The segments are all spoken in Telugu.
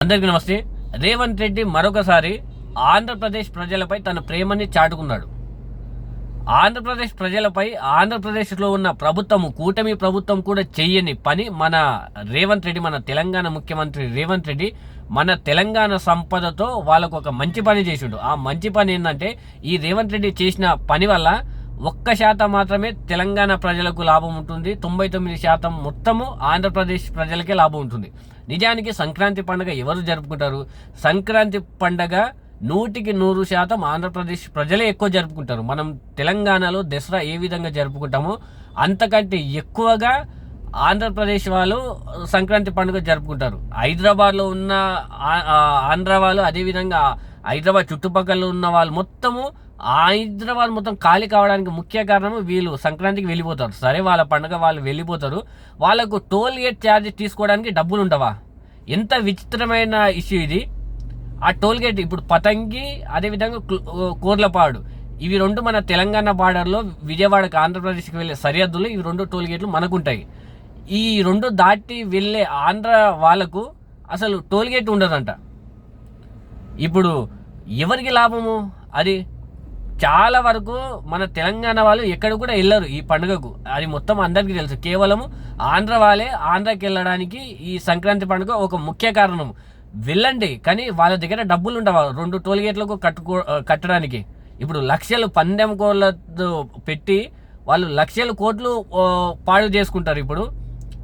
అందరికీ నమస్తే. రేవంత్ రెడ్డి మరొకసారి ఆంధ్రప్రదేశ్ ప్రజలపై తన ప్రేమని చాటుకున్నాడు. ఆంధ్రప్రదేశ్ ప్రజలపై ఆంధ్రప్రదేశ్లో ఉన్న కూటమి ప్రభుత్వం కూడా చెయ్యని పని మన రేవంత్ రెడ్డి, మన తెలంగాణ ముఖ్యమంత్రి రేవంత్ రెడ్డి మన తెలంగాణ సంపదతో వాళ్ళకు ఒక మంచి పని చేసిండు. ఆ మంచి పని ఏంటంటే, ఈ రేవంత్ రెడ్డి చేసిన పని వల్ల 1% మాత్రమే తెలంగాణ ప్రజలకు లాభం ఉంటుంది. 99% మొత్తము ఆంధ్రప్రదేశ్ ప్రజలకే లాభం ఉంటుంది. నిజానికి సంక్రాంతి పండుగ ఎవరు జరుపుకుంటారు? సంక్రాంతి పండుగ 100% ఆంధ్రప్రదేశ్ ప్రజలే ఎక్కువ జరుపుకుంటారు. మనం తెలంగాణలో దసరా ఏ విధంగా జరుపుకుంటామో అంతకంటే ఎక్కువగా ఆంధ్రప్రదేశ్ వాళ్ళు సంక్రాంతి పండుగ జరుపుకుంటారు. హైదరాబాద్లో ఉన్న ఆంధ్ర వాళ్ళు, అదేవిధంగా హైదరాబాద్ చుట్టుపక్కల ఉన్న వాళ్ళు మొత్తము హైదరాబాద్ మొత్తం ఖాళీ కావడానికి ముఖ్య కారణం వీళ్ళు సంక్రాంతికి వెళ్ళిపోతారు. సరే, వాళ్ళ పండుగ వాళ్ళు వెళ్ళిపోతారు. వాళ్ళకు టోల్ గేట్ ఛార్జ్ తీసుకోవడానికి డబ్బులు ఉండవా? ఎంత విచిత్రమైన ఇష్యూ ఇది. ఆ టోల్ గేట్ ఇప్పుడు పతంగి, అదేవిధంగా కోర్లపాడు, ఇవి రెండు మన తెలంగాణ బార్డర్లో విజయవాడకు ఆంధ్రప్రదేశ్కి వెళ్ళే సరిహద్దులు. ఇవి రెండు టోల్ గేట్లు మనకుంటాయి. ఈ రెండు దాటి వెళ్ళే ఆంధ్ర వాళ్ళకు అసలు టోల్ గేట్ ఉండదంట. ఇప్పుడు ఎవరికి లాభము? అది చాలా వరకు మన తెలంగాణ వాళ్ళు ఎక్కడ కూడా వెళ్ళరు ఈ పండుగకు. అది మొత్తం అందరికీ తెలుసు. కేవలం ఆంధ్ర వాళ్ళే ఆంధ్రాకి వెళ్ళడానికి ఈ సంక్రాంతి పండుగ ఒక ముఖ్య కారణం. వెళ్ళండి, కానీ వాళ్ళ దగ్గర డబ్బులు ఉండవా 2 టోల్ గేట్లకు కట్టడానికి? ఇప్పుడు లక్షలు పందెం కోళ్ళతో పెట్టి వాళ్ళు లక్షల కోట్లు పాడు చేసుకుంటారు. ఇప్పుడు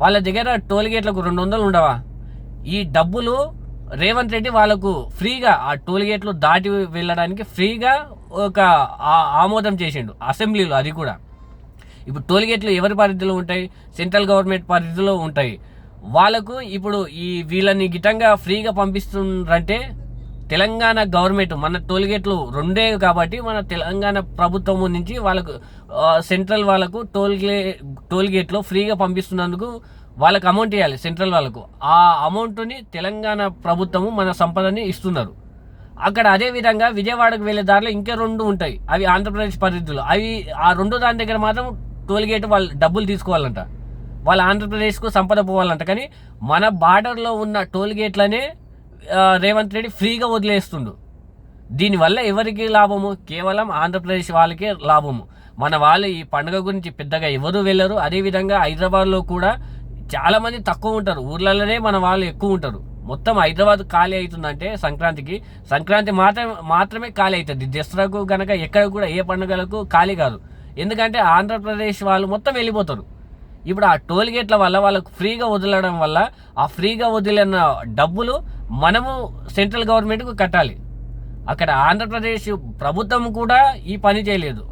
వాళ్ళ దగ్గర టోల్ గేట్లకు 200 ఉండవా? ఈ డబ్బులు రేవంత్ రెడ్డి వాళ్ళకు ఫ్రీగా ఆ టోల్ గేట్లు దాటి వెళ్ళడానికి ఫ్రీగా ఒక ఆమోదం చేసిండు అసెంబ్లీలో. అది కూడా ఇప్పుడు టోల్ గేట్లు ఎవరి పరిధిలో ఉంటాయి? సెంట్రల్ గవర్నమెంట్ పరిధిలో ఉంటాయి. వాళ్ళకు ఇప్పుడు ఈ వీళ్ళని గిట్టంగా ఫ్రీగా పంపిస్తుండ్రంటే తెలంగాణ గవర్నమెంట్ మన టోల్ గేట్లు 2 కాబట్టి మన తెలంగాణ ప్రభుత్వం నుంచి వాళ్ళకు సెంట్రల్ వాళ్ళకు టోల్ గేట్లో ఫ్రీగా పంపిస్తున్నందుకు వాళ్ళకు అమౌంట్ ఇవ్వాలి. సెంట్రల్ వాళ్ళకు ఆ అమౌంట్ని తెలంగాణ ప్రభుత్వము మన సంపదని ఇస్తున్నారు. అక్కడ అదేవిధంగా విజయవాడకు వెళ్ళే దారిలో ఇంకా 2 ఉంటాయి, అవి ఆంధ్రప్రదేశ్ పరిధిలో. అవి ఆ 2 దాని దగ్గర మాత్రం టోల్ గేట్ వాళ్ళు డబ్బులు తీసుకోవాలంట. వాళ్ళు ఆంధ్రప్రదేశ్కు సంపద పోవాలంట. కానీ మన బార్డర్లో ఉన్న టోల్ గేట్లనే రేవంత్ రెడ్డి ఫ్రీగా వదిలేస్తుండు. దీనివల్ల ఎవరికి లాభము? కేవలం ఆంధ్రప్రదేశ్ వాళ్ళకే లాభము. మన వాళ్ళు ఈ పండుగ గురించి పెద్దగా ఎవరు వెళ్ళరు. అదేవిధంగా హైదరాబాద్లో కూడా చాలామంది తక్కువ ఉంటారు. ఊర్లలోనే మన వాళ్ళు ఎక్కువ ఉంటారు. మొత్తం హైదరాబాద్ ఖాళీ అవుతుందంటే సంక్రాంతి మాత్రమే ఖాళీ అవుతుంది. దసరాకు కనుక ఎక్కడ కూడా ఏ పండుగలకు ఖాళీ కాదు. ఎందుకంటే ఆంధ్రప్రదేశ్ వాళ్ళు మొత్తం వెళ్ళిపోతారు. ఇప్పుడు ఆ టోల్ గేట్ల వల్ల వాళ్ళకు ఫ్రీగా వదలడం వల్ల ఆ ఫ్రీగా వదిలిన డబ్బులు మనము సెంట్రల్ గవర్నమెంట్కు కట్టాలి. అక్కడ ఆంధ్రప్రదేశ్ ప్రభుత్వం కూడా ఈ పని చేయలేదు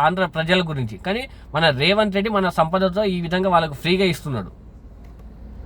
ఆంధ్ర ప్రజల గురించి. కానీ మన రేవంత్ రెడ్డి మన సంపదతో ఈ విధంగా వాళ్ళకు ఫ్రీగా ఇస్తున్నాడు.